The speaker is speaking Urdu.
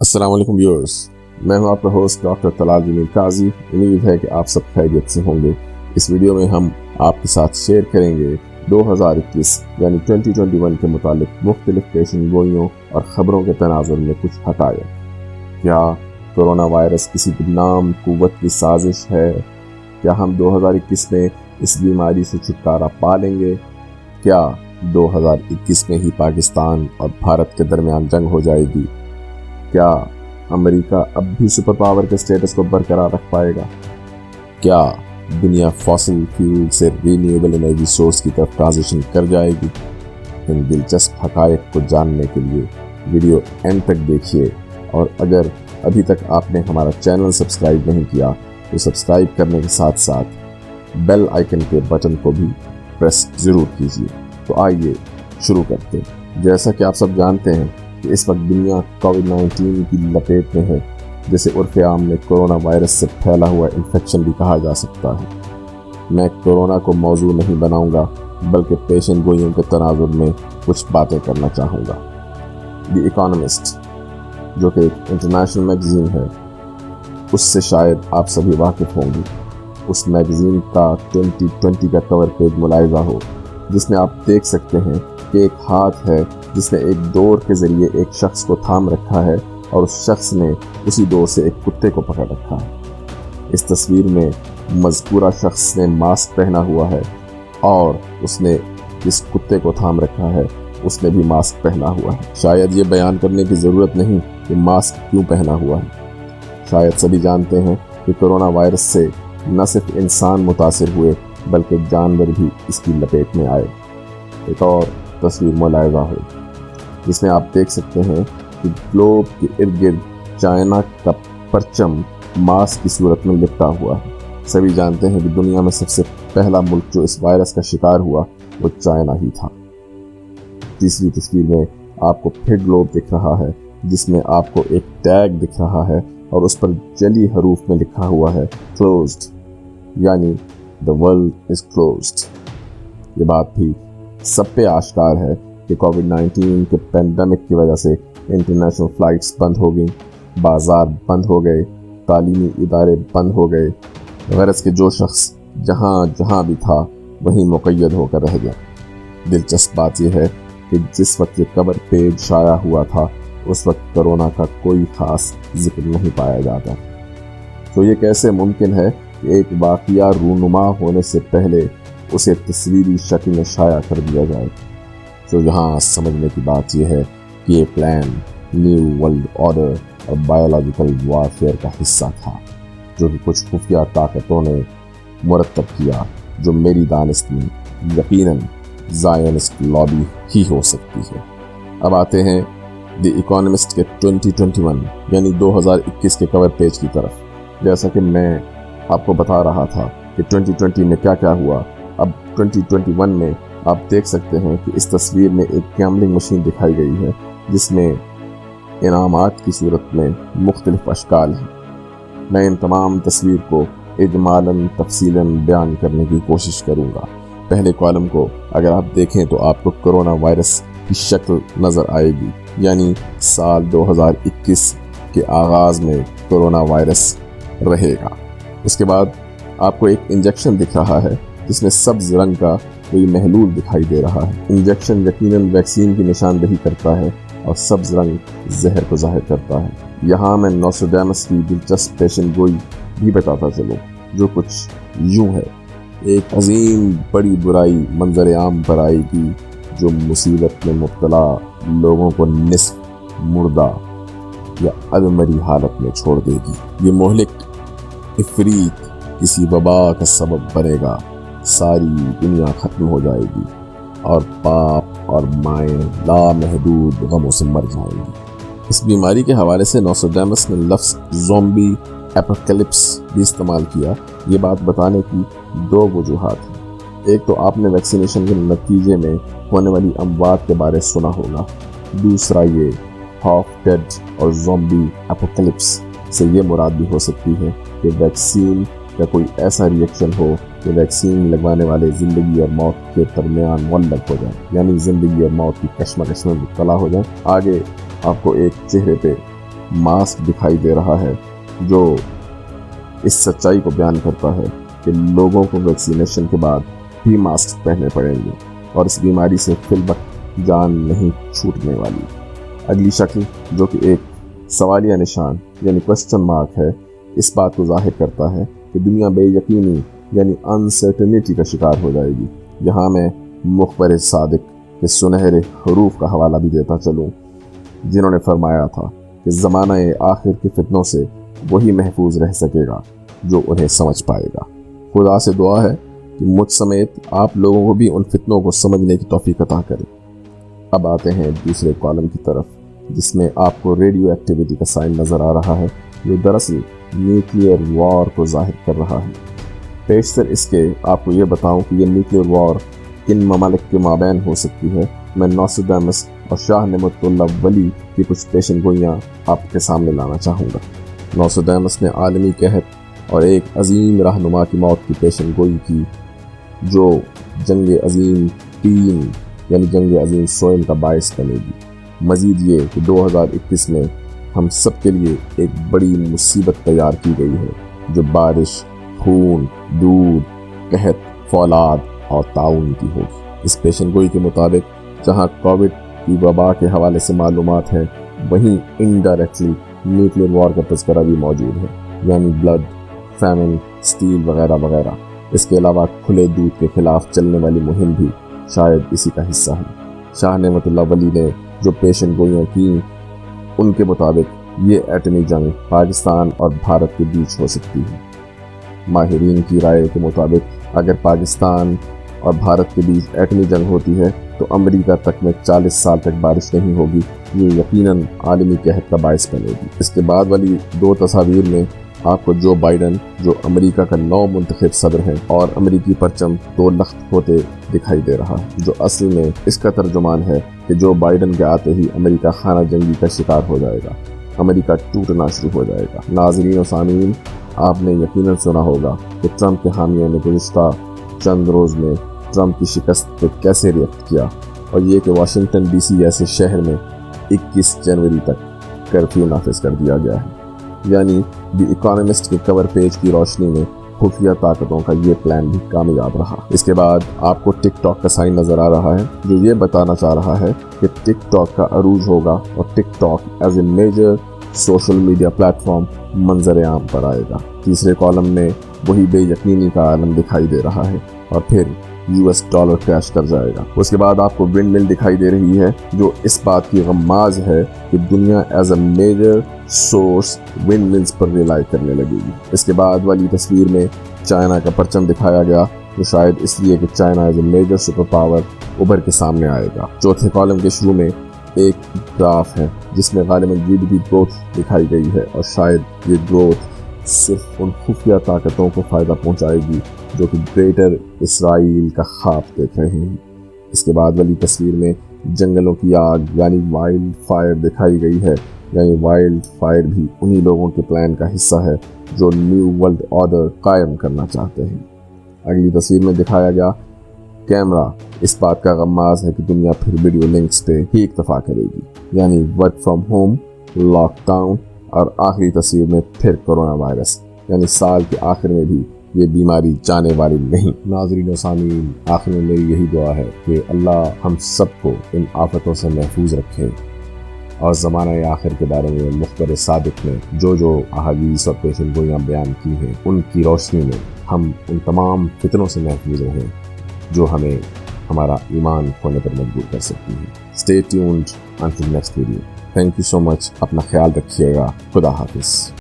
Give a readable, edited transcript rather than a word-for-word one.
السلام علیکم ویورز، میں ہوں آپ کا ہوسٹ ڈاکٹر طلال جمیل قاضی۔ امید ہے کہ آپ سب خیریت سے ہوں گے۔ اس ویڈیو میں ہم آپ کے ساتھ شیئر کریں گے 2021 یعنی 2021 کے متعلق مختلف پیشن گوئیوں اور خبروں کے تناظر میں کچھ حقائق۔ کیا کرونا وائرس کسی بدنام قوت کی سازش ہے؟ کیا ہم 2021 میں اس بیماری سے چھٹکارا پا لیں گے؟ کیا 2021 میں ہی پاکستان اور بھارت کے درمیان جنگ ہو جائے گی؟ کیا امریکہ اب بھی سپر پاور کے سٹیٹس کو برقرار رکھ پائے گا؟ کیا دنیا فاسل فیول سے رینیویبل انرجی سورس کی طرف ٹرانزیشن کر جائے گی؟ ان دلچسپ حقائق کو جاننے کے لیے ویڈیو اینڈ تک دیکھیے، اور اگر ابھی تک آپ نے ہمارا چینل سبسکرائب نہیں کیا تو سبسکرائب کرنے کے ساتھ ساتھ بیل آئیکن کے بٹن کو بھی پریس ضرور کیجیے۔ تو آئیے شروع کرتے ہیں۔ جیسا کہ آپ سب جانتے ہیں کہ اس وقت دنیا کووڈ-19 کی لپیٹ میں ہے، جسے عرف عام میں کرونا وائرس سے پھیلا ہوا انفیکشن بھی کہا جا سکتا ہے۔ میں کرونا کو موضوع نہیں بناؤں گا، بلکہ پیشن گوئیوں کے تناظر میں کچھ باتیں کرنا چاہوں گا۔ دی اکانومسٹ، جو کہ ایک انٹرنیشنل میگزین ہے، اس سے شاید آپ سبھی واقف ہوں گے۔ اس میگزین کا 2020 کا کور پیج ملاحظہ ہو، جس میں آپ دیکھ سکتے ہیں کہ ایک ہاتھ ہے جس نے ایک ڈور کے ذریعے ایک شخص کو تھام رکھا ہے، اور اس شخص نے اسی ڈور سے ایک کتے کو پکڑ رکھا ہے۔ اس تصویر میں مذکورہ شخص نے ماسک پہنا ہوا ہے، اور اس نے جس کتے کو تھام رکھا ہے اس نے بھی ماسک پہنا ہوا ہے۔ شاید یہ بیان کرنے کی ضرورت نہیں کہ ماسک کیوں پہنا ہوا ہے۔ شاید سبھی جانتے ہیں کہ کرونا وائرس سے نہ صرف انسان متاثر ہوئے بلکہ جانور بھی اس کی لپیٹ میں آئے۔ ایک اور تصویر ملاحظہ ہو، جس میں آپ دیکھ سکتے ہیں کہ گلوب کے ارد گرد چائنا کا پرچم ماسک کی صورت میں لپٹا ہوا ہے۔ سبھی جانتے ہیں کہ دنیا میں سب سے پہلا ملک جو اس وائرس کا شکار ہوا وہ چائنا ہی تھا۔ تیسری تصویر میں آپ کو پھر گلوب دکھ رہا ہے، جس میں آپ کو ایک ٹیگ دکھ رہا ہے، اور اس پر جلی حروف میں لکھا ہوا ہے کلوزڈ، یعنی the world is closed۔ یہ بات بھی سب پہ آشکار ہے کہ کووڈ-19 کے پینڈیمک کی وجہ سے انٹرنیشنل فلائٹس بند ہو گئیں، بازار بند ہو گئے، تعلیمی ادارے بند ہو گئے، غرض کہ جو شخص جہاں بھی تھا وہیں مقید ہو کر رہ گیا۔ دلچسپ بات یہ ہے کہ جس وقت یہ کور پیج شائع ہوا تھا اس وقت کرونا کا کوئی خاص ذکر نہیں پایا جاتا۔ تو یہ کیسے ممکن ہے کہ ایک واقعہ رونما ہونے سے پہلے اسے تصویری شکل میں شائع کر دیا جائے؟ تو یہاں سمجھنے کی بات یہ ہے کہ یہ پلان نیو ورلڈ آرڈر اور بایولوجیکل وارفیئر کا حصہ تھا، جو کہ کچھ خفیہ طاقتوں نے مرتب کیا، جو میری دانست میں یقیناً زائنسٹ لابی ہی ہو سکتی ہے۔ اب آتے ہیں دی اکانومسٹ کے 2021 یعنی 2021 کے کور پیج کی طرف۔ جیسا کہ میں آپ کو بتا رہا تھا کہ 2020 میں کیا کیا ہوا، اب 2021 میں آپ دیکھ سکتے ہیں کہ اس تصویر میں ایک گیمبلنگ مشین دکھائی گئی ہے، جس میں انعامات کی صورت میں مختلف اشکال ہیں۔ میں ان تمام تصویر کو اجمالاً تفصیلاً بیان کرنے کی کوشش کروں گا۔ پہلے کالم کو اگر آپ دیکھیں تو آپ کو کرونا وائرس کی شکل نظر آئے گی، یعنی سال 2021 کے آغاز میں کرونا وائرس رہے گا۔ اس کے بعد آپ کو ایک انجیکشن دکھ رہا ہے، جس میں سبز رنگ کا کوئی محلول دکھائی دے رہا ہے۔ انجیکشن یقیناً ویکسین کی نشاندہی کرتا ہے، اور سبز رنگ زہر کو ظاہر کرتا ہے۔ یہاں میں نوسٹریڈامس کی دلچسپ پیشن گوئی بھی بتاتا چلوں، جو کچھ یوں ہے: ایک عظیم بڑی برائی منظر عام پر آئے گی، جو مصیبت میں مبتلا لوگوں کو نصف مردہ یا ادمری حالت میں چھوڑ دے گی۔ یہ مہلک افریت کسی وبا کا سبب بنے گا، ساری دنیا ختم ہو جائے گی، اور باپ اور مائیں لامحدود غموں سے مر جائیں گی۔ اس بیماری کے حوالے سے نوسٹریڈامس نے لفظ زومبی اپوکیلپس بھی استعمال کیا۔ یہ بات بتانے کی دو وجوہات ہیں۔ ایک تو آپ نے ویکسینیشن کے نتیجے میں ہونے والی اموات کے بارے سنا ہوگا، دوسرا یہ ہاف ڈیڈ اور زومبی اپوکیلپس سے یہ مراد بھی ہو سکتی ہے کہ ویکسین کا کوئی ایسا ری ایکشن ہو کہ ویکسین لگوانے والے زندگی اور موت کے درمیان معلق ہو جائیں، یعنی زندگی اور موت کی کشمکش میں مبتلا ہو جائیں۔ آگے آپ کو ایک چہرے پہ ماسک دکھائی دے رہا ہے جو اس سچائی کو بیان کرتا ہے کہ لوگوں کو ویکسینیشن کے بعد بھی ماسک پہننے پڑیں گے اور اس بیماری سے فی الوقت جان نہیں چھوٹنے والی۔ اگلی شکل جو کہ ایک سوالیہ نشان یعنی کوسچن مارک ہے، اس بات کو ظاہر کرتا ہے کہ دنیا بے یقینی یعنی انسرٹنٹی کا شکار ہو جائے گی۔ یہاں میں مخبر صادق کے سنہرے حروف کا حوالہ بھی دیتا چلوں، جنہوں نے فرمایا تھا کہ زمانہ آخر کے فتنوں سے وہی محفوظ رہ سکے گا جو انہیں سمجھ پائے گا۔ خدا سے دعا ہے کہ مجھ سمیت آپ لوگوں کو بھی ان فتنوں کو سمجھنے کی توفیق عطا کرے۔ اب آتے ہیں دوسرے کالم کی طرف، جس میں آپ کو ریڈیو ایکٹیویٹی کا سائن نظر آ رہا ہے، جو دراصل نیوکلیئر وار کو ظاہر کر رہا ہے۔ پیشتر اس کے آپ کو یہ بتاؤں کہ یہ نیوکلیئر وار کن ممالک کے مابین ہو سکتی ہے، میں نوسٹرڈیمس اور شاہ نعمت اللہ ولی کی کچھ پیشن گوئیاں آپ کے سامنے لانا چاہوں گا۔ نوسٹرڈیمس نے عالمی قحط اور ایک عظیم رہنما کی موت کی پیشن گوئی کی، جو جنگ عظیم 3 یعنی جنگ عظیم سوئم کا باعث بنے گی۔ مزید یہ کہ 2021 میں ہم سب کے لیے ایک بڑی مصیبت تیار کی گئی ہے، جو بارش، خون، دودھ، قحط، فولاد اور تعاون کی ہوگی۔ اس پیشن گوئی کے مطابق جہاں کووڈ کی وبا کے حوالے سے معلومات ہیں، وہیں انڈائریکٹلی نیوکلیئر وار کا تذکرہ بھی موجود ہے، یعنی بلڈ، فیمن، سٹیل وغیرہ وغیرہ۔ اس کے علاوہ کھلے دودھ کے خلاف چلنے والی مہم بھی شاید اسی کا حصہ ہے۔ شاہ نعمت اللہ ولی نے جو پیشن گوئیاں کی، ان کے مطابق یہ ایٹمی جنگ پاکستان اور بھارت کے بیچ ہو سکتی ہے۔ ماہرین کی رائے کے مطابق اگر پاکستان اور بھارت کے بیچ ایٹمی جنگ ہوتی ہے تو امریکہ تک میں 40 سال تک بارش نہیں ہوگی، یہ یقیناً عالمی قحط کا باعث بنے گی۔ اس کے بعد والی 2 تصاویر میں آپ کو جو بائیڈن، جو امریکہ کا نو منتخب صدر ہیں، اور امریکی پرچم 2 لخت ہوتے دکھائی دے رہا ہے، جو اصل میں اس کا ترجمان ہے کہ جو بائیڈن کے آتے ہی امریکہ خانہ جنگی کا شکار ہو جائے گا، امریکہ ٹوٹنا شروع ہو جائے گا۔ ناظرین و سامعین، آپ نے یقیناً سنا ہوگا کہ ٹرمپ کے حامیوں نے گزشتہ چند روز میں ٹرمپ کی شکست پہ کیسے ریئیکٹ کیا، اور یہ کہ واشنگٹن ڈی سی جیسے شہر میں 21 جنوری تک کرفیو نافذ کر دیا گیا ہے۔ یعنی دی اکانومسٹ کے کور پیج کی روشنی میں خفیہ طاقتوں کا یہ پلان بھی کامیاب رہا۔ اس کے بعد آپ کو ٹک ٹاک کا سائن نظر آ رہا ہے، جو یہ بتانا چاہ رہا ہے کہ ٹک ٹاک کا عروج ہوگا اور TikTok as a major social media platform منظر عام پر آئے گا۔ تیسرے کالم میں وہی بے یقینی کا عالم دکھائی دے رہا ہے، اور پھر US ڈالر کریش کر جائے گا۔ اس کے بعد آپ کو ونڈ مل دکھائی دے رہی ہے، جو اس بات کی غماز ہے کہ دنیا as a major source wind mills پر ریلائی کرنے لگے گی۔ اس کے بعد والی تصویر میں چائنا کا پرچم دکھایا گیا، جو شاید اس لیے کہ China as a major super power ابھر کے سامنے آئے گا۔ چوتھے کالم کے شروع میں ایک گراف ہے جس میں غالباً GDP گروتھ دکھائی گئی ہے، اور شاید یہ گروتھ صرف ان خفیہ طاقتوں کو فائدہ پہنچائے گی جو کہ گریٹر اسرائیل کا خواب دیکھ رہے ہیں۔ اس کے بعد والی تصویر میں جنگلوں کی آگ یعنی وائلڈ فائر دکھائی گئی ہے، یعنی وائلڈ فائر بھی انہی لوگوں کے پلان کا حصہ ہے جو نیو ورلڈ آرڈر قائم کرنا چاہتے ہیں۔ اگلی تصویر میں دکھایا گیا کیمرہ اس بات کا غماز ہے کہ دنیا پھر ویڈیو لنکس پہ ہی اکتفا کرے گی، یعنی work from home, lockdown, اور آخری تصویر میں پھر کرونا وائرس، یعنی سال کے آخر میں بھی یہ بیماری جانے والی نہیں۔ ناظرین و سامعین، آخر میں میری یہی دعا ہے کہ اللہ ہم سب کو ان آفتوں سے محفوظ رکھے، اور زمانہ آخر کے بارے میں مخبر صادق نے جو احادیث اور پیشن گوئیاں بیان کی ہیں، ان کی روشنی میں ہم ان تمام فتنوں سے محفوظ رہیں جو ہمیں ہمارا ایمان کھونے پر مجبور کر سکتی ہیں۔ Stay tuned until next video. Thank you so much. اپنا خیال رکھیے گا۔ خدا حافظ۔